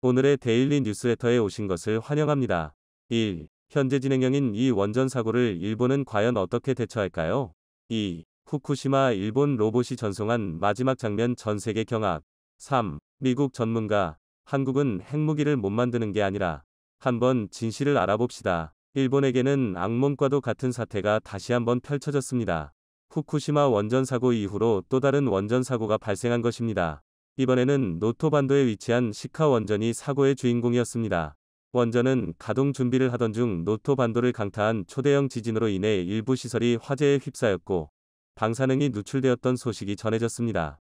오늘의 데일리 뉴스레터에 오신 것을 환영합니다. 1. 현재 진행형인 이 원전 사고를 일본은 과연 어떻게 대처할까요? 2. 후쿠시마 일본 로봇이 전송한 마지막 장면 전 세계 경악. 3. 미국 전문가. 한국은 핵무기를 못 만드는 게 아니라. 한번 진실을 알아봅시다. 일본에게는 악몽과도 같은 사태가 다시 한번 펼쳐졌습니다. 후쿠시마 원전 사고 이후로 또 다른 원전 사고가 발생한 것입니다. 이번에는 노토반도에 위치한 시카 원전이 사고의 주인공이었습니다. 원전은 가동 준비를 하던 중 노토반도를 강타한 초대형 지진으로 인해 일부 시설이 화재에 휩싸였고 방사능이 누출되었던 소식이 전해졌습니다.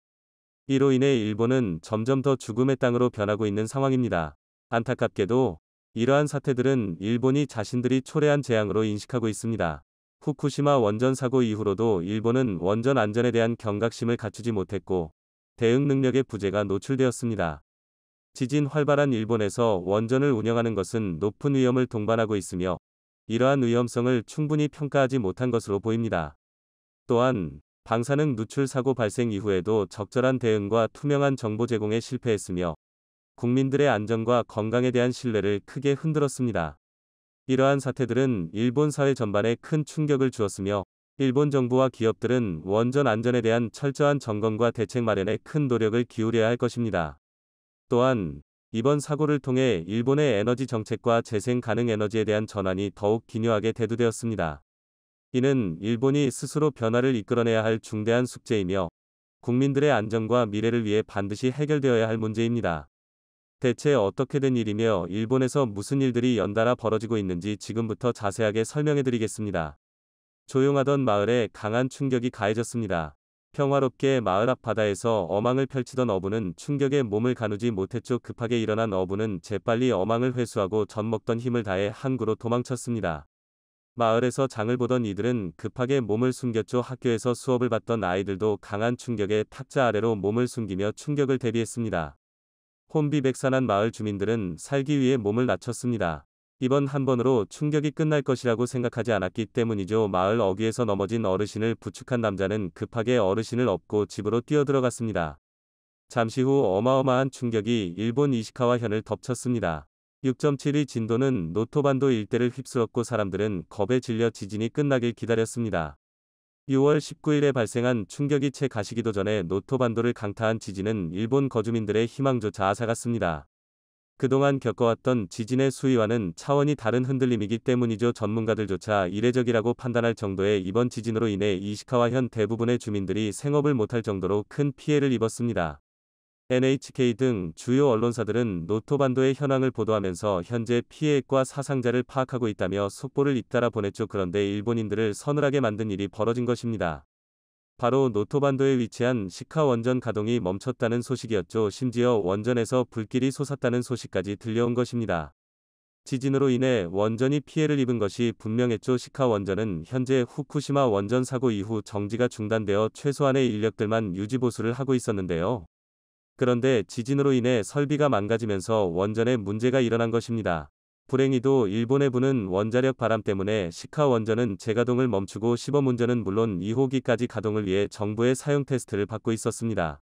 이로 인해 일본은 점점 더 죽음의 땅으로 변하고 있는 상황입니다. 안타깝게도 이러한 사태들은 일본이 자신들이 초래한 재앙으로 인식하고 있습니다. 후쿠시마 원전 사고 이후로도 일본은 원전 안전에 대한 경각심을 갖추지 못했고 대응 능력의 부재가 노출되었습니다. 지진 활발한 일본에서 원전을 운영하는 것은 높은 위험을 동반하고 있으며 이러한 위험성을 충분히 평가하지 못한 것으로 보입니다. 또한 방사능 누출 사고 발생 이후에도 적절한 대응과 투명한 정보 제공에 실패했으며 국민들의 안전과 건강에 대한 신뢰를 크게 흔들었습니다. 이러한 사태들은 일본 사회 전반에 큰 충격을 주었으며 일본 정부와 기업들은 원전 안전에 대한 철저한 점검과 대책 마련에 큰 노력을 기울여야 할 것입니다. 또한 이번 사고를 통해 일본의 에너지 정책과 재생 가능 에너지에 대한 전환이 더욱 기묘하게 대두되었습니다. 이는 일본이 스스로 변화를 이끌어내야 할 중대한 숙제이며 국민들의 안전과 미래를 위해 반드시 해결되어야 할 문제입니다. 대체 어떻게 된 일이며 일본에서 무슨 일들이 연달아 벌어지고 있는지 지금부터 자세하게 설명해 드리겠습니다. 조용하던 마을에 강한 충격이 가해졌습니다. 평화롭게 마을 앞 바다에서 어망을 펼치던 어부는 충격에 몸을 가누지 못했죠. 급하게 일어난 어부는 재빨리 어망을 회수하고 젖먹던 힘을 다해 항구로 도망쳤습니다. 마을에서 장을 보던 이들은 급하게 몸을 숨겼죠. 학교에서 수업을 받던 아이들도 강한 충격에 탁자 아래로 몸을 숨기며 충격을 대비했습니다. 혼비백산한 마을 주민들은 살기 위해 몸을 낮췄습니다. 이번 한 번으로 충격이 끝날 것이라고 생각하지 않았기 때문이죠. 마을 어귀에서 넘어진 어르신을 부축한 남자는 급하게 어르신을 업고 집으로 뛰어들어갔습니다. 잠시 후 어마어마한 충격이 일본 이시카와 현을 덮쳤습니다. 6.7의 진도는 노토반도 일대를 휩쓸었고 사람들은 겁에 질려 지진이 끝나길 기다렸습니다. 6월 19일에 발생한 충격이 채 가시기도 전에 노토반도를 강타한 지진은 일본 거주민들의 희망조차 앗아갔습니다. 그동안 겪어왔던 지진의 수위와는 차원이 다른 흔들림이기 때문이죠. 전문가들조차 이례적이라고 판단할 정도의 이번 지진으로 인해 이시카와 현 대부분의 주민들이 생업을 못할 정도로 큰 피해를 입었습니다. NHK 등 주요 언론사들은 노토반도의 현황을 보도하면서 현재 피해액과 사상자를 파악하고 있다며 속보를 잇따라 보냈죠. 그런데 일본인들을 서늘하게 만든 일이 벌어진 것입니다. 바로 노토반도에 위치한 시카 원전 가동이 멈췄다는 소식이었죠. 심지어 원전에서 불길이 솟았다는 소식까지 들려온 것입니다. 지진으로 인해 원전이 피해를 입은 것이 분명했죠. 시카 원전은 현재 후쿠시마 원전 사고 이후 정지가 중단되어 최소한의 인력들만 유지보수를 하고 있었는데요. 그런데 지진으로 인해 설비가 망가지면서 원전에 문제가 일어난 것입니다. 불행히도 일본에 부는 원자력 바람 때문에 시카 원전은 재가동을 멈추고 시범 운전은 물론 2호기까지 가동을 위해 정부의 사용 테스트를 받고 있었습니다.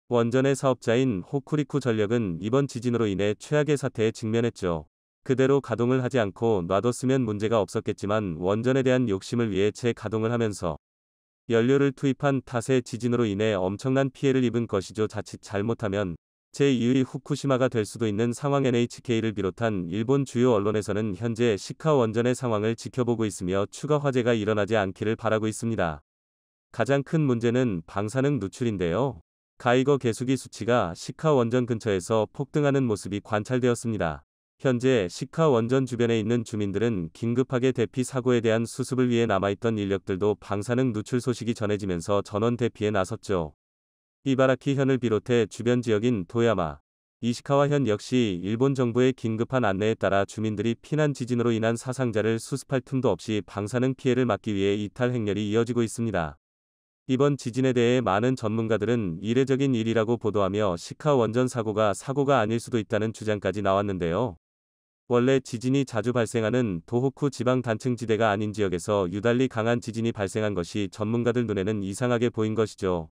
원전의 사업자인 호쿠리쿠 전력은 이번 지진으로 인해 최악의 사태에 직면했죠. 그대로 가동을 하지 않고 놔뒀으면 문제가 없었겠지만 원전에 대한 욕심을 위해 재가동을 하면서 연료를 투입한 탓에 지진으로 인해 엄청난 피해를 입은 것이죠. 자칫 잘못하면 제2의 후쿠시마가 될 수도 있는 상황. NHK를 비롯한 일본 주요 언론에서는 현재 시카 원전의 상황을 지켜보고 있으며 추가 화재가 일어나지 않기를 바라고 있습니다. 가장 큰 문제는 방사능 누출인데요. 가이거 계수기 수치가 시카 원전 근처에서 폭등하는 모습이 관찰되었습니다. 현재 시카 원전 주변에 있는 주민들은 긴급하게 대피 사고에 대한 수습을 위해 남아있던 인력들도 방사능 누출 소식이 전해지면서 전원 대피에 나섰죠. 이바라키 현을 비롯해 주변 지역인 도야마, 이시카와 현 역시 일본 정부의 긴급한 안내에 따라 주민들이 피난 지진으로 인한 사상자를 수습할 틈도 없이 방사능 피해를 막기 위해 이탈 행렬이 이어지고 있습니다. 이번 지진에 대해 많은 전문가들은 이례적인 일이라고 보도하며 시카 원전 사고가 아닐 수도 있다는 주장까지 나왔는데요. 원래 지진이 자주 발생하는 도호쿠 지방 단층지대가 아닌 지역에서 유달리 강한 지진이 발생한 것이 전문가들 눈에는 이상하게 보인 것이죠.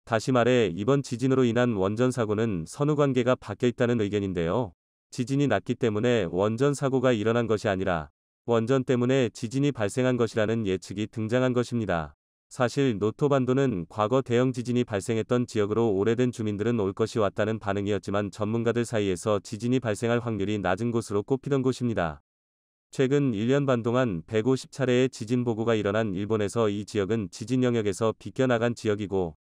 다시 말해 이번 지진으로 인한 원전 사고는 선후 관계가 바뀌어 있다는 의견인데요. 지진이 났기 때문에 원전 사고가 일어난 것이 아니라 원전 때문에 지진이 발생한 것이라는 예측이 등장한 것입니다. 사실 노토반도는 과거 대형 지진이 발생했던 지역으로 오래된 주민들은 올 것이 왔다는 반응이었지만 전문가들 사이에서 지진이 발생할 확률이 낮은 곳으로 꼽히던 곳입니다. 최근 1년 반 동안 150차례의 지진 보고가 일어난 일본에서 이 지역은 지진 영역에서 비껴나간 지역이고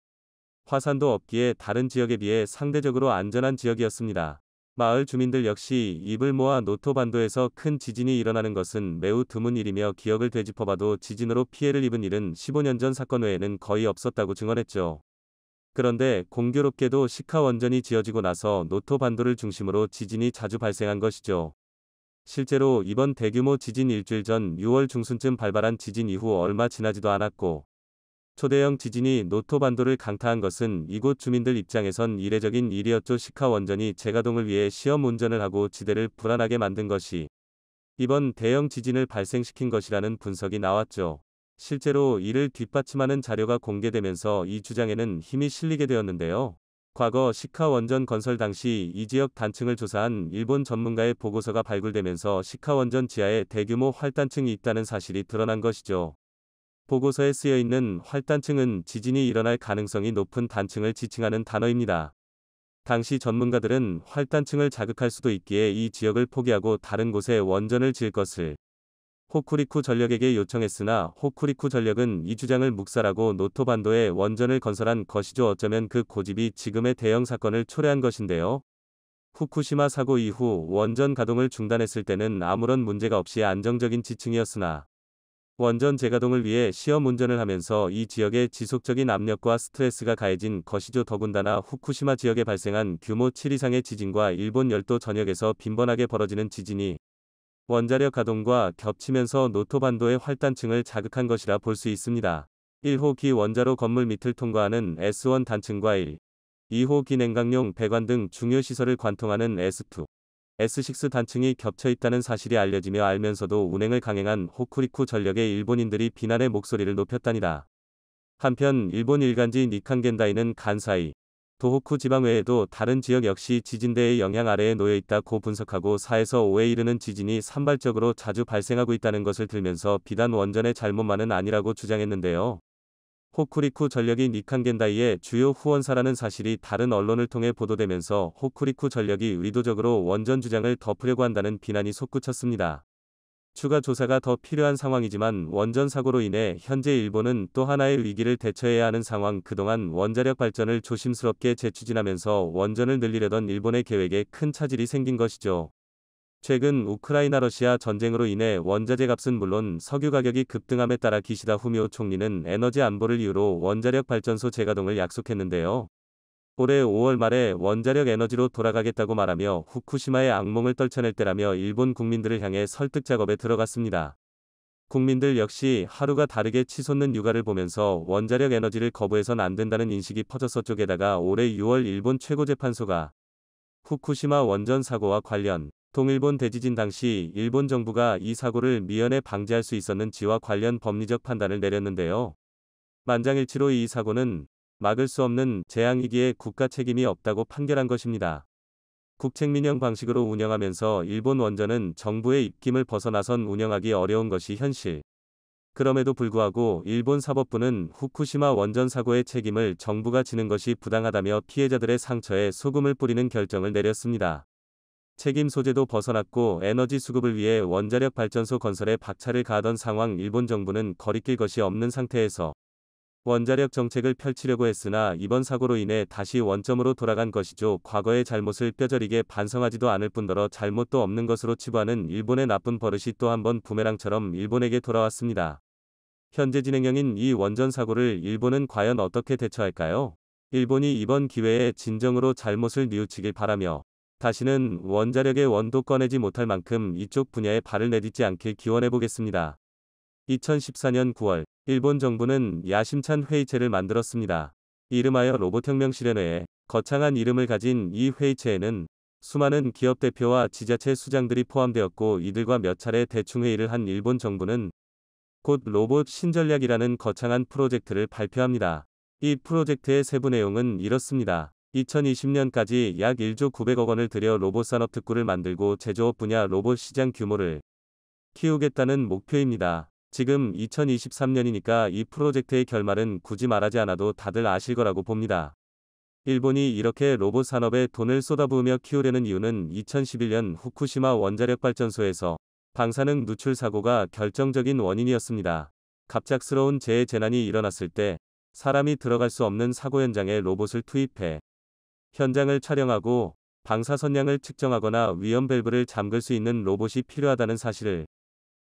화산도 없기에 다른 지역에 비해 상대적으로 안전한 지역이었습니다. 마을 주민들 역시 입을 모아 노토반도에서 큰 지진이 일어나는 것은 매우 드문 일이며 기억을 되짚어봐도 지진으로 피해를 입은 일은 15년 전 사건 외에는 거의 없었다고 증언했죠. 그런데 공교롭게도 시카 원전이 지어지고 나서 노토반도를 중심으로 지진이 자주 발생한 것이죠. 실제로 이번 대규모 지진 일주일 전 6월 중순쯤 발발한 지진 이후 얼마 지나지도 않았고 초대형 지진이 노토반도를 강타한 것은 이곳 주민들 입장에선 이례적인 일이었죠. 시카 원전이 재가동을 위해 시험 운전을 하고 지대를 불안하게 만든 것이 이번 대형 지진을 발생시킨 것이라는 분석이 나왔죠. 실제로 이를 뒷받침하는 자료가 공개되면서 이 주장에는 힘이 실리게 되었는데요. 과거 시카 원전 건설 당시 이 지역 단층을 조사한 일본 전문가의 보고서가 발굴되면서 시카 원전 지하에 대규모 활단층이 있다는 사실이 드러난 것이죠. 보고서에 쓰여 있는 활단층은 지진이 일어날 가능성이 높은 단층을 지칭하는 단어입니다. 당시 전문가들은 활단층을 자극할 수도 있기에 이 지역을 포기하고 다른 곳에 원전을 지을 것을 호쿠리쿠 전력에게 요청했으나 호쿠리쿠 전력은 이 주장을 묵살하고 노토반도에 원전을 건설한 것이죠. 어쩌면 그 고집이 지금의 대형 사건을 초래한 것인데요. 후쿠시마 사고 이후 원전 가동을 중단했을 때는 아무런 문제가 없이 안정적인 지층이었으나 원전 재가동을 위해 시험 운전을 하면서 이 지역에 지속적인 압력과 스트레스가 가해진 것이죠. 더군다나 후쿠시마 지역에 발생한 규모 7 이상의 지진과 일본 열도 전역에서 빈번하게 벌어지는 지진이 원자력 가동과 겹치면서 노토반도의 활단층을 자극한 것이라 볼 수 있습니다. 1호기 원자로 건물 밑을 통과하는 S1 단층과 2호기 냉각용 배관 등 중요 시설을 관통하는 S2, S6 단층이 겹쳐 있다는 사실이 알려지며 알면서도 운행을 강행한 호쿠리쿠 전력의 일본인들이 비난의 목소리를 높였답니다. 한편 일본 일간지 니칸겐다이는 간사이, 도호쿠 지방 외에도 다른 지역 역시 지진대의 영향 아래에 놓여 있다고 분석하고 4에서 5에 이르는 지진이 산발적으로 자주 발생하고 있다는 것을 들면서 비단 원전의 잘못만은 아니라고 주장했는데요. 호쿠리쿠 전력이 니칸겐다이의 주요 후원사라는 사실이 다른 언론을 통해 보도되면서 호쿠리쿠 전력이 의도적으로 원전 주장을 덮으려고 한다는 비난이 솟구쳤습니다. 추가 조사가 더 필요한 상황이지만 원전 사고로 인해 현재 일본은 또 하나의 위기를 대처해야 하는 상황. 그동안 원자력 발전을 조심스럽게 재추진하면서 원전을 늘리려던 일본의 계획에 큰 차질이 생긴 것이죠. 최근 우크라이나 러시아 전쟁으로 인해 원자재 값은 물론 석유 가격이 급등함에 따라 기시다 후미오 총리는 에너지 안보를 이유로 원자력 발전소 재가동을 약속했는데요. 올해 5월 말에 원자력 에너지로 돌아가겠다고 말하며 후쿠시마의 악몽을 떨쳐낼 때라며 일본 국민들을 향해 설득 작업에 들어갔습니다. 국민들 역시 하루가 다르게 치솟는 육아를 보면서 원자력 에너지를 거부해선 안 된다는 인식이 퍼졌었죠. 게다가 올해 6월 일본 최고재판소가 후쿠시마 원전 사고와 관련 동일본 대지진 당시 일본 정부가 이 사고를 미연에 방지할 수 있었는지와 관련 법리적 판단을 내렸는데요. 만장일치로 이 사고는 막을 수 없는 재앙이기에 국가 책임이 없다고 판결한 것입니다. 국책민영 방식으로 운영하면서 일본 원전은 정부의 입김을 벗어나선 운영하기 어려운 것이 현실. 그럼에도 불구하고 일본 사법부는 후쿠시마 원전 사고의 책임을 정부가 지는 것이 부당하다며 피해자들의 상처에 소금을 뿌리는 결정을 내렸습니다. 책임 소재도 벗어났고 에너지 수급을 위해 원자력 발전소 건설에 박차를 가하던 상황. 일본 정부는 거리낄 것이 없는 상태에서 원자력 정책을 펼치려고 했으나 이번 사고로 인해 다시 원점으로 돌아간 것이죠. 과거의 잘못을 뼈저리게 반성하지도 않을 뿐더러 잘못도 없는 것으로 치부하는 일본의 나쁜 버릇이 또 한 번 부메랑처럼 일본에게 돌아왔습니다. 현재 진행형인 이 원전 사고를 일본은 과연 어떻게 대처할까요? 일본이 이번 기회에 진정으로 잘못을 뉘우치길 바라며 다시는 원자력의 원도 꺼내지 못할 만큼 이쪽 분야에 발을 내딛지 않길 기원해보겠습니다. 2014년 9월 일본 정부는 야심찬 회의체를 만들었습니다. 이름하여 로봇혁명 실현회에 거창한 이름을 가진 이 회의체에는 수많은 기업 대표와 지자체 수장들이 포함되었고 이들과 몇 차례 대충회의를 한 일본 정부는 곧 로봇 신전략이라는 거창한 프로젝트를 발표합니다. 이 프로젝트의 세부 내용은 이렇습니다. 2020년까지 약 1조 900억 원을 들여 로봇 산업 특구를 만들고 제조업 분야 로봇 시장 규모를 키우겠다는 목표입니다. 지금 2023년이니까 이 프로젝트의 결말은 굳이 말하지 않아도 다들 아실 거라고 봅니다. 일본이 이렇게 로봇 산업에 돈을 쏟아부으며 키우려는 이유는 2011년 후쿠시마 원자력 발전소에서 방사능 누출 사고가 결정적인 원인이었습니다. 갑작스러운 재난이 일어났을 때 사람이 들어갈 수 없는 사고 현장에 로봇을 투입해 현장을 촬영하고 방사선량을 측정하거나 위험 밸브를 잠글 수 있는 로봇이 필요하다는 사실을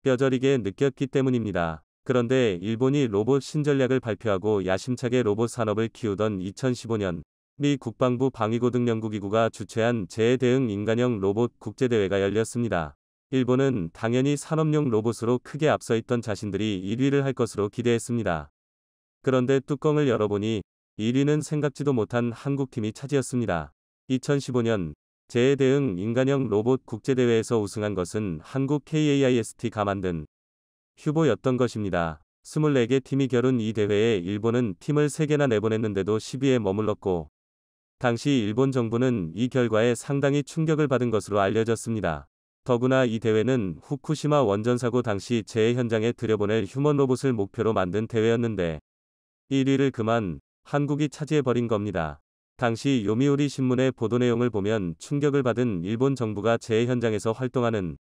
뼈저리게 느꼈기 때문입니다. 그런데 일본이 로봇 신전략을 발표하고 야심차게 로봇 산업을 키우던 2015년 미 국방부 방위고등연구기구가 주최한 재해 대응 인간형 로봇 국제대회가 열렸습니다. 일본은 당연히 산업용 로봇으로 크게 앞서 있던 자신들이 1위를 할 것으로 기대했습니다. 그런데 뚜껑을 열어보니 1위는 생각지도 못한 한국팀이 차지했습니다. 2015년 재해 대응 인간형 로봇 국제대회에서 우승한 것은 한국 KAIST가 만든 휴보였던 것입니다. 24개 팀이 겨룬 이 대회에 일본은 팀을 3개나 내보냈는데도 10위에 머물렀고 당시 일본 정부는 이 결과에 상당히 충격을 받은 것으로 알려졌습니다. 더구나 이 대회는 후쿠시마 원전 사고 당시 재해 현장에 들여보낼 휴먼 로봇을 목표로 만든 대회였는데 1위를 그만 한국이 차지해버린 겁니다. 당시 요미우리 신문의 보도 내용을 보면 충격을 받은 일본 정부가 재해 현장에서 활동하는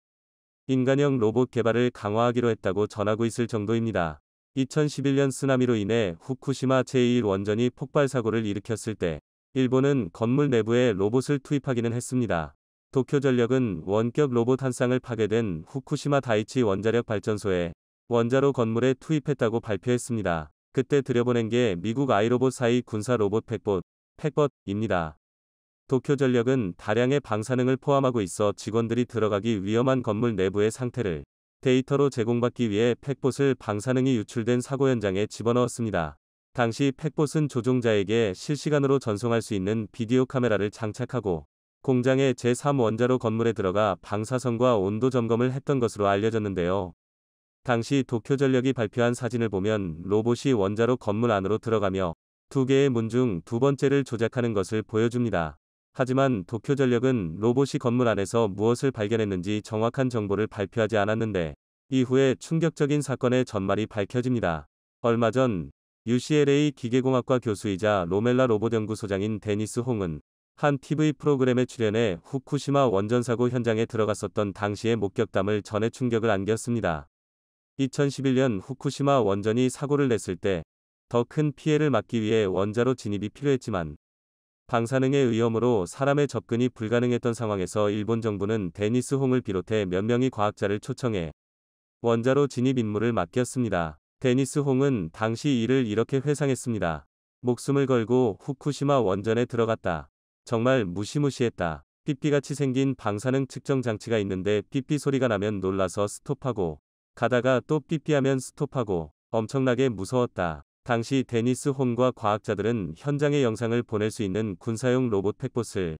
인간형 로봇 개발을 강화하기로 했다고 전하고 있을 정도입니다. 2011년 쓰나미로 인해 후쿠시마 제1원전이 폭발 사고를 일으켰을 때 일본은 건물 내부에 로봇을 투입하기는 했습니다. 도쿄전력은 원격 로봇 한 쌍을 파괴된 후쿠시마 다이치 원자력 발전소에 원자로 건물에 투입했다고 발표했습니다. 그때 들여보낸 게 미국 아이로봇 사이 군사 로봇 팩봇입니다. 도쿄전력은 다량의 방사능을 포함하고 있어 직원들이 들어가기 위험한 건물 내부의 상태를 데이터로 제공받기 위해 팩봇을 방사능이 유출된 사고 현장에 집어넣었습니다. 당시 팩봇은 조종자에게 실시간으로 전송할 수 있는 비디오 카메라를 장착하고 공장의 제3원자로 건물에 들어가 방사선과 온도 점검을 했던 것으로 알려졌는데요. 당시 도쿄전력이 발표한 사진을 보면 로봇이 원자로 건물 안으로 들어가며 2개의 문 중 두 번째를 조작하는 것을 보여줍니다. 하지만 도쿄전력은 로봇이 건물 안에서 무엇을 발견했는지 정확한 정보를 발표하지 않았는데 이후에 충격적인 사건의 전말이 밝혀집니다. 얼마 전 UCLA 기계공학과 교수이자 로멜라 로봇 연구소장인 데니스 홍은 한 TV 프로그램에 출연해 후쿠시마 원전 사고 현장에 들어갔었던 당시의 목격담을 전해 충격을 안겼습니다. 2011년 후쿠시마 원전이 사고를 냈을 때 더 큰 피해를 막기 위해 원자로 진입이 필요했지만 방사능의 위험으로 사람의 접근이 불가능했던 상황에서 일본 정부는 데니스 홍을 비롯해 몇 명의 과학자를 초청해 원자로 진입 임무를 맡겼습니다. 데니스 홍은 당시 이를 이렇게 회상했습니다. 목숨을 걸고 후쿠시마 원전에 들어갔다. 정말 무시무시했다. 삐삐같이 생긴 방사능 측정 장치가 있는데 삐삐 소리가 나면 놀라서 스톱하고 가다가 또 삐삐하면 스톱하고 엄청나게 무서웠다. 당시 데니스 홍과 과학자들은 현장의 영상을 보낼 수 있는 군사용 로봇 팩봇을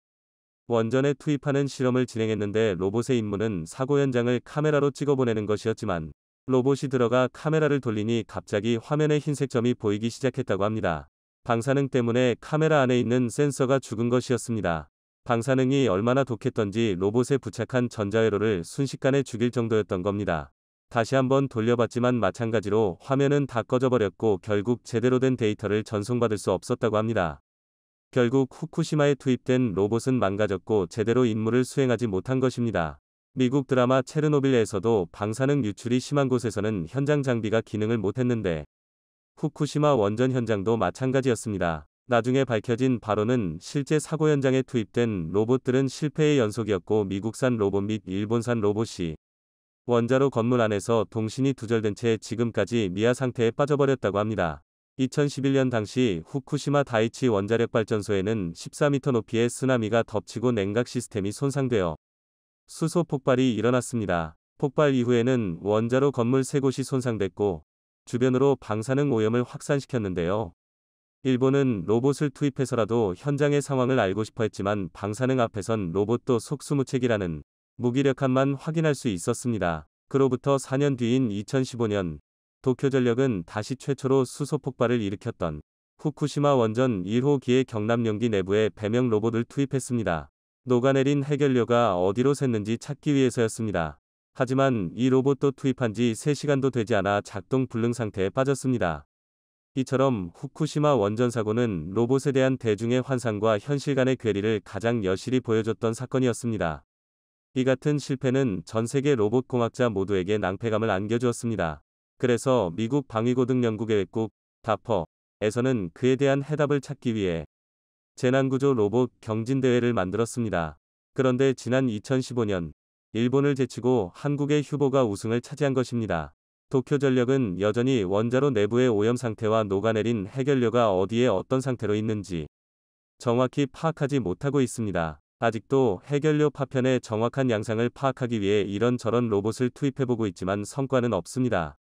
원전에 투입하는 실험을 진행했는데 로봇의 임무는 사고 현장을 카메라로 찍어보내는 것이었지만 로봇이 들어가 카메라를 돌리니 갑자기 화면에 흰색 점이 보이기 시작했다고 합니다. 방사능 때문에 카메라 안에 있는 센서가 죽은 것이었습니다. 방사능이 얼마나 독했던지 로봇에 부착한 전자회로를 순식간에 죽일 정도였던 겁니다. 다시 한번 돌려봤지만 마찬가지로 화면은 다 꺼져버렸고 결국 제대로 된 데이터를 전송받을 수 없었다고 합니다. 결국 후쿠시마에 투입된 로봇은 망가졌고 제대로 임무를 수행하지 못한 것입니다. 미국 드라마 체르노빌에서도 방사능 유출이 심한 곳에서는 현장 장비가 기능을 못했는데 후쿠시마 원전 현장도 마찬가지였습니다. 나중에 밝혀진 바로는 실제 사고 현장에 투입된 로봇들은 실패의 연속이었고 미국산 로봇 및 일본산 로봇이 원자로 건물 안에서 동신이 두절된 채 지금까지 미아 상태에 빠져버렸다고 합니다. 2011년 당시 후쿠시마 다이치 원자력 발전소에는 14m 높이의 쓰나미가 덮치고 냉각 시스템이 손상되어 수소 폭발이 일어났습니다. 폭발 이후에는 원자로 건물 3곳이 손상됐고 주변으로 방사능 오염을 확산시켰는데요. 일본은 로봇을 투입해서라도 현장의 상황을 알고 싶어 했지만 방사능 앞에선 로봇도 속수무책이라는 무기력함만 확인할 수 있었습니다. 그로부터 4년 뒤인 2015년 도쿄전력은 다시 최초로 수소 폭발을 일으켰던 후쿠시마 원전 1호기의 경납용기 내부에 배명 로봇을 투입했습니다. 녹아내린 해결료가 어디로 샜는지 찾기 위해서였습니다. 하지만 이 로봇도 투입한 지 3시간도 되지 않아 작동 불능 상태에 빠졌습니다. 이처럼 후쿠시마 원전 사고는 로봇에 대한 대중의 환상과 현실 간의 괴리를 가장 여실히 보여줬던 사건이었습니다. 이 같은 실패는 전 세계 로봇 공학자 모두에게 낭패감을 안겨주었습니다. 그래서 미국 방위고등연구계획국 다퍼에서는 그에 대한 해답을 찾기 위해 재난구조 로봇 경진대회를 만들었습니다. 그런데 지난 2015년 일본을 제치고 한국의 휴보가 우승을 차지한 것입니다. 도쿄전력은 여전히 원자로 내부의 오염 상태와 녹아내린 해결료가 어디에 어떤 상태로 있는지 정확히 파악하지 못하고 있습니다. 아직도 해결료 파편의 정확한 양상을 파악하기 위해 이런저런 로봇을 투입해보고 있지만 성과는 없습니다.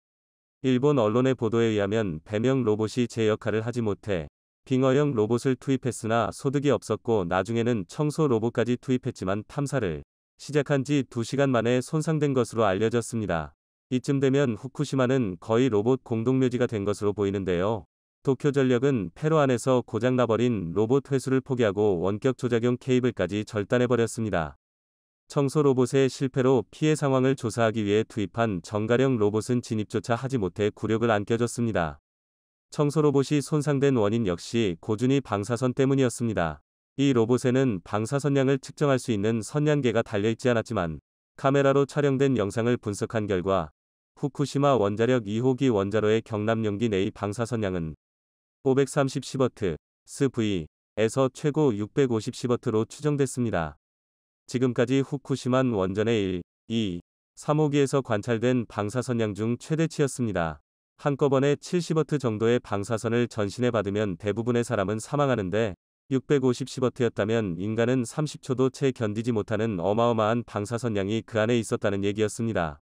일본 언론의 보도에 의하면 배명 로봇이 제 역할을 하지 못해 빙어형 로봇을 투입했으나 소득이 없었고 나중에는 청소 로봇까지 투입했지만 탐사를 시작한 지 2시간 만에 손상된 것으로 알려졌습니다. 이쯤 되면 후쿠시마는 거의 로봇 공동묘지가 된 것으로 보이는데요. 도쿄전력은 폐로 안에서 고장나버린 로봇 회수를 포기하고 원격 조작용 케이블까지 절단해버렸습니다. 청소 로봇의 실패로 피해 상황을 조사하기 위해 투입한 정가령 로봇은 진입조차 하지 못해 굴욕을 안겨줬습니다. 청소 로봇이 손상된 원인 역시 고준위 방사선 때문이었습니다. 이 로봇에는 방사선량을 측정할 수 있는 선량계가 달려있지 않았지만 카메라로 촬영된 영상을 분석한 결과 후쿠시마 원자력 2호기 원자로의 경납용기 내의 방사선량은 530시버트, 스V에서 최고 650시버트로 추정됐습니다. 지금까지 후쿠시마 원전의 1, 2, 3호기에서 관찰된 방사선량 중 최대치였습니다. 한꺼번에 70W 정도의 방사선을 전신에 받으면 대부분의 사람은 사망하는데 650시버트였다면 인간은 30초도 채 견디지 못하는 어마어마한 방사선량이 그 안에 있었다는 얘기였습니다.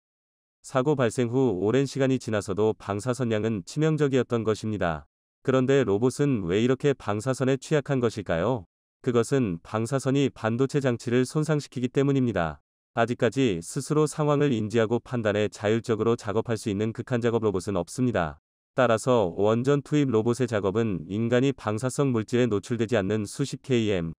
사고 발생 후 오랜 시간이 지나서도 방사선량은 치명적이었던 것입니다. 그런데 로봇은 왜 이렇게 방사선에 취약한 것일까요? 그것은 방사선이 반도체 장치를 손상시키기 때문입니다. 아직까지 스스로 상황을 인지하고 판단해 자율적으로 작업할 수 있는 극한작업 로봇은 없습니다. 따라서 원전 투입 로봇의 작업은 인간이 방사성 물질에 노출되지 않는 수십 km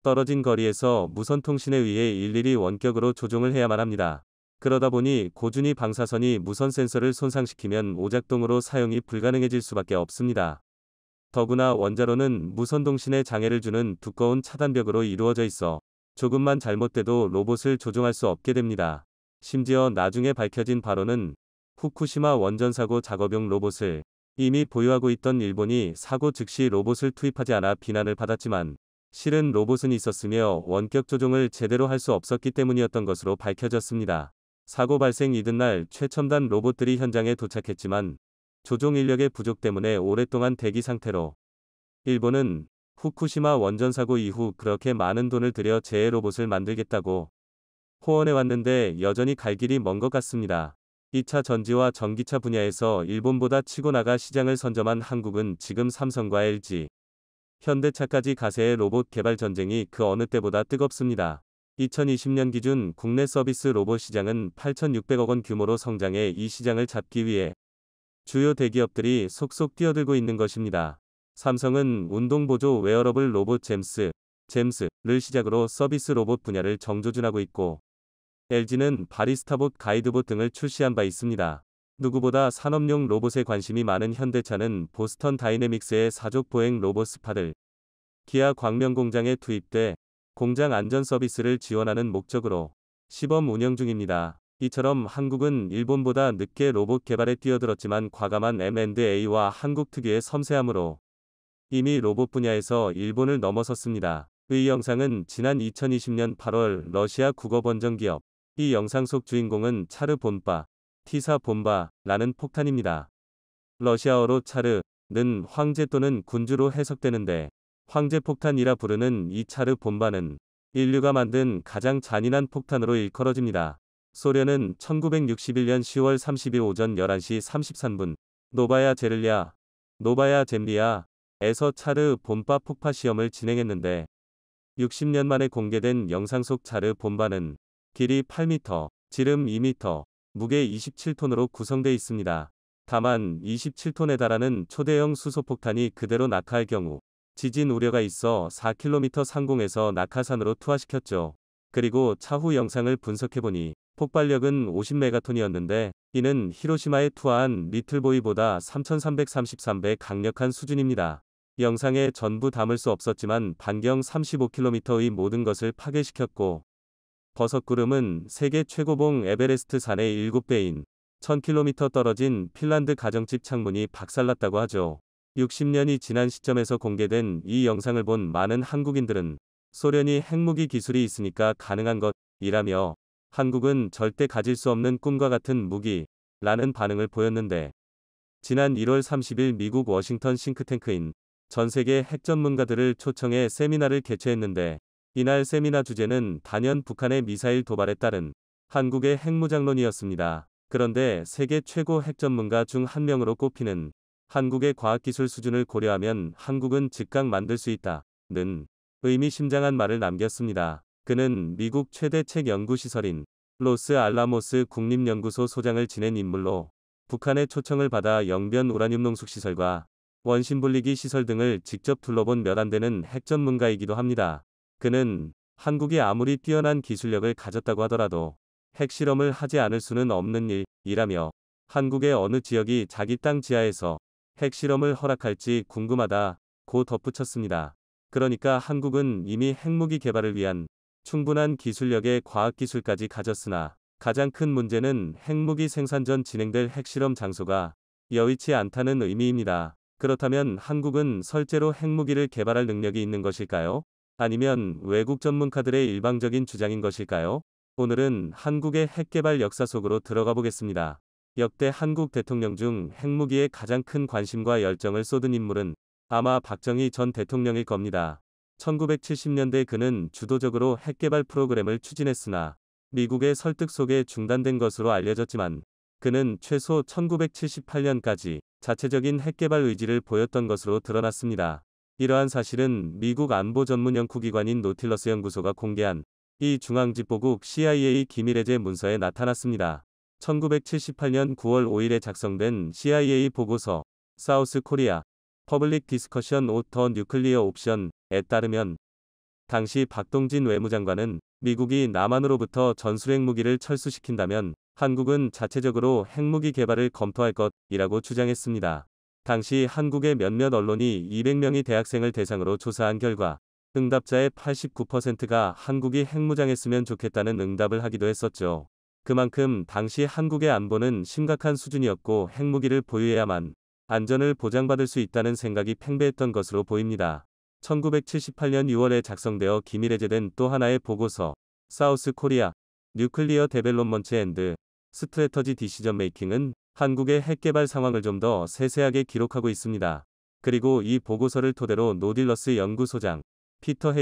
떨어진 거리에서 무선통신에 의해 일일이 원격으로 조종을 해야만 합니다. 그러다 보니 고준위 방사선이 무선 센서를 손상시키면 오작동으로 사용이 불가능해질 수밖에 없습니다. 더구나 원자로는 무선통신에 장애를 주는 두꺼운 차단벽으로 이루어져 있어 조금만 잘못돼도 로봇을 조종할 수 없게 됩니다. 심지어 나중에 밝혀진 바로는 후쿠시마 원전 사고 작업용 로봇을 이미 보유하고 있던 일본이 사고 즉시 로봇을 투입하지 않아 비난을 받았지만 실은 로봇은 있었으며 원격 조종을 제대로 할 수 없었기 때문이었던 것으로 밝혀졌습니다. 사고 발생 이튿날 최첨단 로봇들이 현장에 도착했지만 조종 인력의 부족 때문에 오랫동안 대기 상태로 일본은 후쿠시마 원전 사고 이후 그렇게 많은 돈을 들여 재해 로봇을 만들겠다고 호언해왔는데 여전히 갈 길이 먼 것 같습니다. 2차 전지와 전기차 분야에서 일본보다 치고 나가 시장을 선점한 한국은 지금 삼성과 LG, 현대차까지 가세의 로봇 개발 전쟁이 그 어느 때보다 뜨겁습니다. 2020년 기준 국내 서비스 로봇 시장은 8,600억 원 규모로 성장해 이 시장을 잡기 위해 주요 대기업들이 속속 뛰어들고 있는 것입니다. 삼성은 운동보조 웨어러블 로봇 잼스를 시작으로 서비스 로봇 분야를 정조준하고 있고 LG는 바리스타봇 가이드봇 등을 출시한 바 있습니다. 누구보다 산업용 로봇에 관심이 많은 현대차는 보스턴 다이내믹스의 사족 보행 로봇 스파를 기아 광명 공장에 투입돼 공장 안전 서비스를 지원하는 목적으로 시범 운영 중입니다. 이처럼 한국은 일본보다 늦게 로봇 개발에 뛰어들었지만 과감한 M&A와 한국 특유의 섬세함으로 이미 로봇 분야에서 일본을 넘어섰습니다. 이 영상은 지난 2020년 8월 러시아 국어번정 기업 이 영상 속 주인공은 차르 본바, 티사 본바라는 폭탄입니다. 러시아어로 차르는 황제 또는 군주로 해석되는데 황제 폭탄이라 부르는 이 차르 본바는 인류가 만든 가장 잔인한 폭탄으로 일컬어집니다. 소련은 1961년 10월 30일 오전 11시 33분 노바야 젬리아에서 차르 본바 폭파 시험을 진행했는데 60년 만에 공개된 영상 속 차르 본바는 길이 8m, 지름 2m, 무게 27톤으로 구성되어 있습니다. 다만 27톤에 달하는 초대형 수소폭탄이 그대로 낙하할 경우 지진 우려가 있어 4km 상공에서 낙하산으로 투하시켰죠. 그리고 차후 영상을 분석해보니 폭발력은 50메가톤이었는데 이는 히로시마에 투하한 리틀보이보다 3333배 강력한 수준입니다. 영상에 전부 담을 수 없었지만 반경 35km의 모든 것을 파괴시켰고 버섯구름은 세계 최고봉 에베레스트 산의 7배인 1000km 떨어진 핀란드 가정집 창문이 박살났다고 하죠. 60년이 지난 시점에서 공개된 이 영상을 본 많은 한국인들은 소련이 핵무기 기술이 있으니까 가능한 것이라며 한국은 절대 가질 수 없는 꿈과 같은 무기라는 반응을 보였는데 지난 1월 30일 미국 워싱턴 싱크탱크인 전 세계 핵 전문가들을 초청해 세미나를 개최했는데 이날 세미나 주제는 단연 북한의 미사일 도발에 따른 한국의 핵무장론이었습니다. 그런데 세계 최고 핵 전문가 중 한 명으로 꼽히는 한국의 과학기술 수준을 고려하면 한국은 즉각 만들 수 있다는 의미심장한 말을 남겼습니다. 그는 미국 최대 책 연구시설인 로스 알라모스 국립연구소 소장을 지낸 인물로 북한의 초청을 받아 영변 우라늄 농숙시설과 원심 분리기 시설 등을 직접 둘러본 몇 안 되는 핵 전문가이기도 합니다. 그는 한국이 아무리 뛰어난 기술력을 가졌다고 하더라도 핵실험을 하지 않을 수는 없는 일이라며 한국의 어느 지역이 자기 땅 지하에서 핵실험을 허락할지 궁금하다고 덧붙였습니다. 그러니까 한국은 이미 핵무기 개발을 위한 충분한 기술력의 과학기술까지 가졌으나 가장 큰 문제는 핵무기 생산 전 진행될 핵실험 장소가 여의치 않다는 의미입니다. 그렇다면 한국은 실제로 핵무기를 개발할 능력이 있는 것일까요? 아니면 외국 전문가들의 일방적인 주장인 것일까요? 오늘은 한국의 핵개발 역사 속으로 들어가 보겠습니다. 역대 한국 대통령 중 핵무기에 가장 큰 관심과 열정을 쏟은 인물은 아마 박정희 전 대통령일 겁니다. 1970년대 그는 주도적으로 핵개발 프로그램을 추진했으나 미국의 설득 속에 중단된 것으로 알려졌지만 그는 최소 1978년까지 자체적인 핵개발 의지를 보였던 것으로 드러났습니다. 이러한 사실은 미국 안보 전문 연구기관인 노틸러스 연구소가 공개한 이 중앙집보국 CIA 기밀해제 문서에 나타났습니다. 1978년 9월 5일에 작성된 CIA 보고서 사우스 코리아 퍼블릭 디스커션 오 더 뉴클리어 옵션에 따르면 당시 박동진 외무장관은 미국이 남한으로부터 전술핵 무기를 철수시킨다면 한국은 자체적으로 핵무기 개발을 검토할 것이라고 주장했습니다. 당시 한국의 몇몇 언론이 200명의 대학생을 대상으로 조사한 결과 응답자의 89%가 한국이 핵무장했으면 좋겠다는 응답을 하기도 했었죠. 그만큼 당시 한국의 안보는 심각한 수준이었고 핵무기를 보유해야만 안전을 보장받을 수 있다는 생각이 팽배했던 것으로 보입니다. 1978년 6월에 작성되어 기밀해제된 또 하나의 보고서 사우스 코리아 뉴클리어 데벨롭먼트 앤드 스트래터지 디시전 메이킹은 한국의 핵개발 상황을 좀 더 세세하게 기록하고 있습니다. 그리고 이 보고서를 토대로 노딜러스 연구소장 피터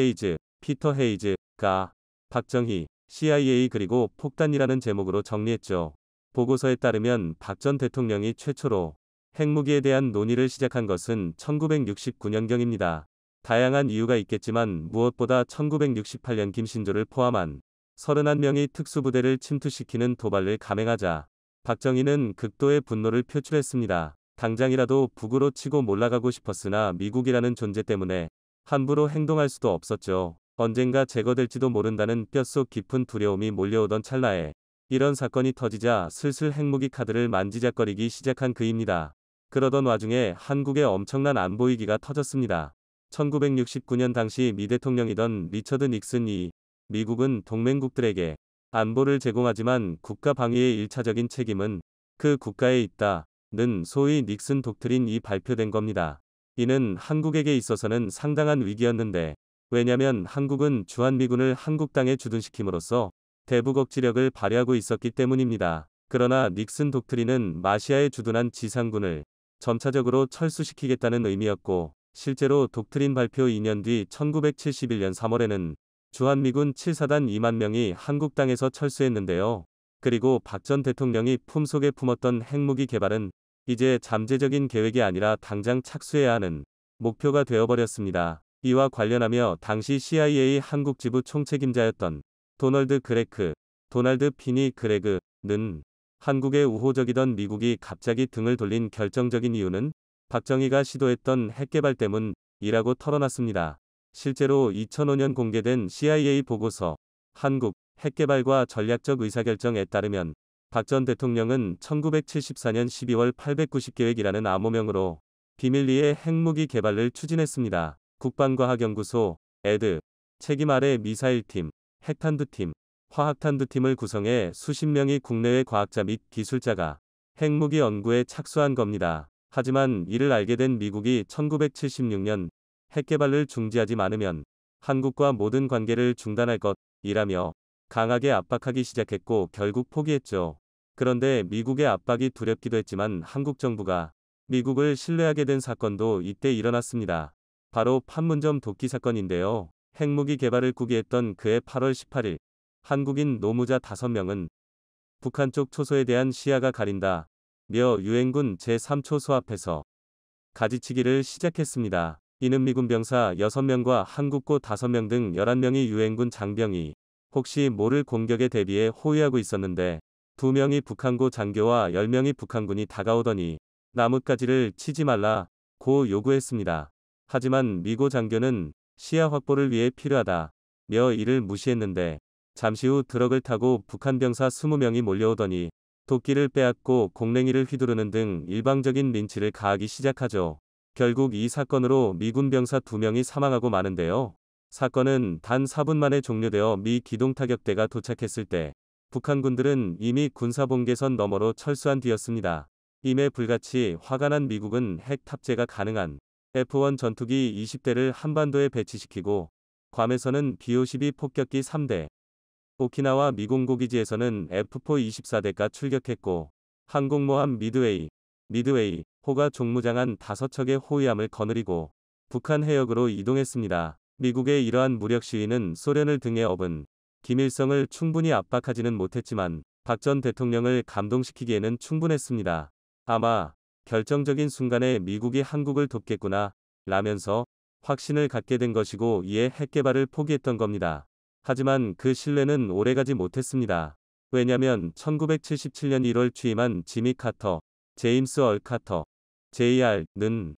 헤이즈가 박정희, CIA 그리고 폭탄이라는 제목으로 정리했죠. 보고서에 따르면 박 전 대통령이 최초로 핵무기에 대한 논의를 시작한 것은 1969년경입니다. 다양한 이유가 있겠지만 무엇보다 1968년 김신조를 포함한 31명의 특수부대를 침투시키는 도발을 감행하자 박정희는 극도의 분노를 표출했습니다. 당장이라도 북으로 치고 몰아가고 싶었으나 미국이라는 존재 때문에 함부로 행동할 수도 없었죠. 언젠가 제거될지도 모른다는 뼛속 깊은 두려움이 몰려오던 찰나에 이런 사건이 터지자 슬슬 핵무기 카드를 만지작거리기 시작한 그입니다. 그러던 와중에 한국의 엄청난 안보 위기가 터졌습니다. 1969년 당시 미 대통령이던 리처드 닉슨이 미국은 동맹국들에게 안보를 제공하지만 국가 방위의 1차적인 책임은 그 국가에 있다는 소위 닉슨 독트린이 발표된 겁니다. 이는 한국에게 있어서는 상당한 위기였는데 왜냐면 한국은 주한미군을 한국 땅에 주둔시킴으로써 대북 억지력을 발휘하고 있었기 때문입니다. 그러나 닉슨 독트린은 마시아에 주둔한 지상군을 점차적으로 철수시키겠다는 의미였고 실제로 독트린 발표 2년 뒤 1971년 3월에는 주한미군 7사단 2만 명이 한국 땅에서 철수했는데요. 그리고 박 전 대통령이 품속에 품었던 핵무기 개발은 이제 잠재적인 계획이 아니라 당장 착수해야 하는 목표가 되어버렸습니다. 이와 관련하며 당시 CIA 한국지부 총책임자였던 도널드 피니 그레그는 한국에 우호적이던 미국이 갑자기 등을 돌린 결정적인 이유는 박정희가 시도했던 핵개발 때문이라고 털어놨습니다. 실제로 2005년 공개된 CIA 보고서 한국 핵개발과 전략적 의사결정에 따르면 박 전 대통령은 1974년 12월 890계획이라는 암호명으로 비밀리에 핵무기 개발을 추진했습니다. 국방과학연구소, 에드, 책임 아래 미사일팀, 핵탄두팀, 화학탄두팀을 구성해 수십 명의 국내외 과학자 및 기술자가 핵무기 연구에 착수한 겁니다. 하지만 이를 알게 된 미국이 1976년 핵개발을 중지하지 않으면 한국과 모든 관계를 중단할 것이라며 강하게 압박하기 시작했고 결국 포기했죠. 그런데 미국의 압박이 두렵기도 했지만 한국 정부가 미국을 신뢰하게 된 사건도 이때 일어났습니다. 바로 판문점 독기 사건인데요. 핵무기 개발을 꾸기했던 그해 8월 18일 한국인 노무자 5명은 북한 쪽 초소에 대한 시야가 가린다 며 유엔군 제3초소 앞에서 가지치기를 시작했습니다. 이는 미군 병사 6명과 한국고 5명 등 11명이 유엔군 장병이 혹시 모를 공격에 대비해 호위하고 있었는데 2명이 북한고 장교와 10명이 북한군이 다가오더니 나뭇가지를 치지 말라고 요구했습니다. 하지만 미고 장교는 시야 확보를 위해 필요하다 며 이를 무시했는데 잠시 후 트럭을 타고 북한 병사 20명이 몰려오더니 도끼를 빼앗고 공랭이를 휘두르는 등 일방적인 린치를 가하기 시작하죠. 결국 이 사건으로 미군 병사 2명이 사망하고 마는데요. 사건은 단 4분 만에 종료되어 미 기동타격대가 도착했을 때 북한군들은 이미 군사봉계선 너머로 철수한 뒤였습니다. 임에 불같이 화가 난 미국은 핵 탑재가 가능한 F-1 전투기 20대를 한반도에 배치시키고 괌에서는 B-52 폭격기 3대, 오키나와 미공고기지에서는 F-4 24대가 출격했고 항공모함 미드웨이, 호가 종무장한 5척의 호위함을 거느리고 북한 해역으로 이동했습니다. 미국의 이러한 무력 시위는 소련을 등에 업은 김일성을 충분히 압박하지는 못했지만 박 전 대통령을 감동시키기에는 충분했습니다. 아마 결정적인 순간에 미국이 한국을 돕겠구나 라면서 확신을 갖게 된 것이고 이에 핵개발을 포기했던 겁니다. 하지만 그 신뢰는 오래가지 못했습니다. 왜냐면 1977년 1월 취임한 지미 카터, 제임스 얼 카터, JR는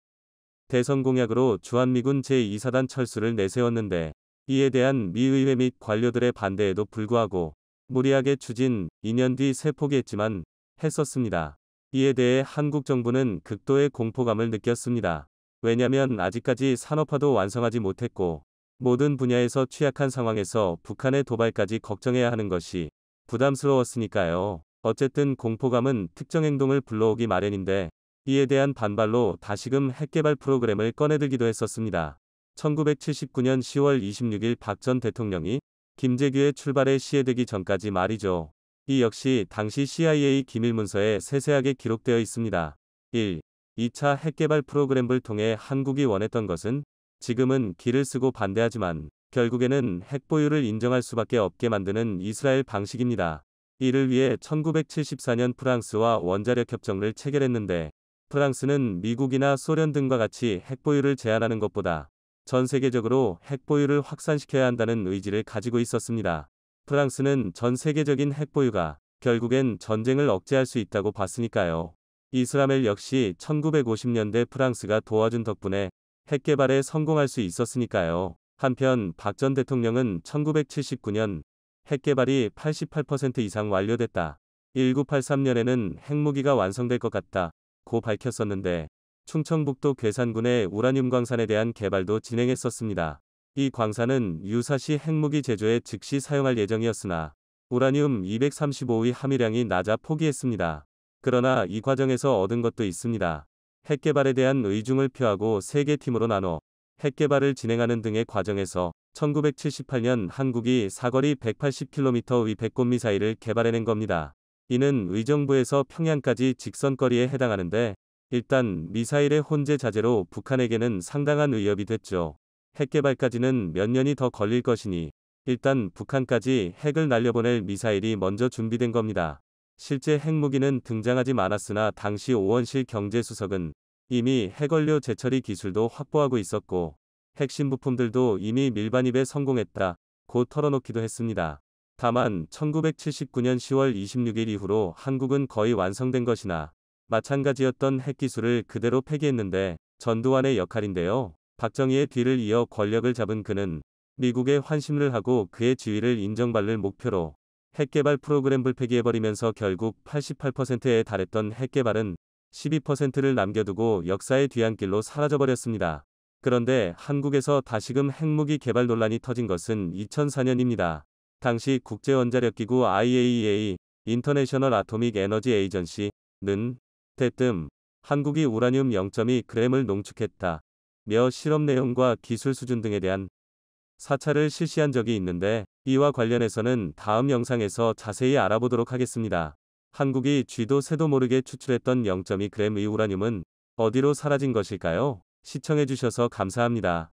대선 공약으로 주한미군 제2사단 철수를 내세웠는데 이에 대한 미 의회 및 관료들의 반대에도 불구하고 무리하게 추진 2년 뒤 새 포기했지만 했었습니다. 이에 대해 한국 정부는 극도의 공포감을 느꼈습니다. 왜냐면 아직까지 산업화도 완성하지 못했고 모든 분야에서 취약한 상황에서 북한의 도발까지 걱정해야 하는 것이 부담스러웠으니까요. 어쨌든 공포감은 특정 행동을 불러오기 마련인데 이에 대한 반발로 다시금 핵개발 프로그램을 꺼내들기도 했었습니다. 1979년 10월 26일 박 전 대통령이 김재규의 출발에 시해되기 전까지 말이죠. 이 역시 당시 CIA 기밀문서에 세세하게 기록되어 있습니다. 1. 2차 핵개발 프로그램을 통해 한국이 원했던 것은 지금은 기를 쓰고 반대하지만 결국에는 핵보유를 인정할 수밖에 없게 만드는 이스라엘 방식입니다. 이를 위해 1974년 프랑스와 원자력 협정을 체결했는데 프랑스는 미국이나 소련 등과 같이 핵보유를 제한하는 것보다 전 세계적으로 핵보유를 확산시켜야 한다는 의지를 가지고 있었습니다. 프랑스는 전 세계적인 핵보유가 결국엔 전쟁을 억제할 수 있다고 봤으니까요. 이스라엘 역시 1950년대 프랑스가 도와준 덕분에 핵개발에 성공할 수 있었으니까요. 한편 박 전 대통령은 1979년 핵개발이 88% 이상 완료됐다. 1983년에는 핵무기가 완성될 것 같다고 밝혔었는데 충청북도 괴산군의 우라늄 광산에 대한 개발도 진행했었습니다. 이 광산은 유사시 핵무기 제조에 즉시 사용할 예정이었으나 우라늄 235의 함유량이 낮아 포기했습니다. 그러나 이 과정에서 얻은 것도 있습니다. 핵개발에 대한 의중을 표하고 3개 팀으로 나눠 핵개발을 진행하는 등의 과정에서 1978년 한국이 사거리 180km의 백곰미사일을 개발해낸 겁니다. 이는 의정부에서 평양까지 직선거리에 해당하는데 일단 미사일의 혼재 자재로 북한에게는 상당한 위협이 됐죠. 핵개발까지는 몇 년이 더 걸릴 것이니 일단 북한까지 핵을 날려보낼 미사일이 먼저 준비된 겁니다. 실제 핵무기는 등장하지 않았으나 당시 오원실 경제수석은 이미 핵원료 재처리 기술도 확보하고 있었고 핵심 부품들도 이미 밀반입에 성공했다고 털어놓기도 했습니다. 다만 1979년 10월 26일 이후로 한국은 거의 완성된 것이나 마찬가지였던 핵기술을 그대로 폐기했는데 전두환의 역할인데요. 박정희의 뒤를 이어 권력을 잡은 그는 미국에 환심을 하고 그의 지위를 인정받을 목표로 핵개발 프로그램을 폐기해버리면서 결국 88%에 달했던 핵개발은 12%를 남겨두고 역사의 뒤안길로 사라져버렸습니다. 그런데 한국에서 다시금 핵무기 개발 논란이 터진 것은 2004년입니다. 당시 국제원자력기구 IAEA 인터내셔널 아토믹 에너지 에이전시는 대뜸 한국이 우라늄 0.2g을 농축했다 며 실험 내용과 기술 수준 등에 대한 사찰을 실시한 적이 있는데 이와 관련해서는 다음 영상에서 자세히 알아보도록 하겠습니다. 한국이 쥐도 새도 모르게 추출했던 0.2g의 우라늄은 어디로 사라진 것일까요? 시청해주셔서 감사합니다.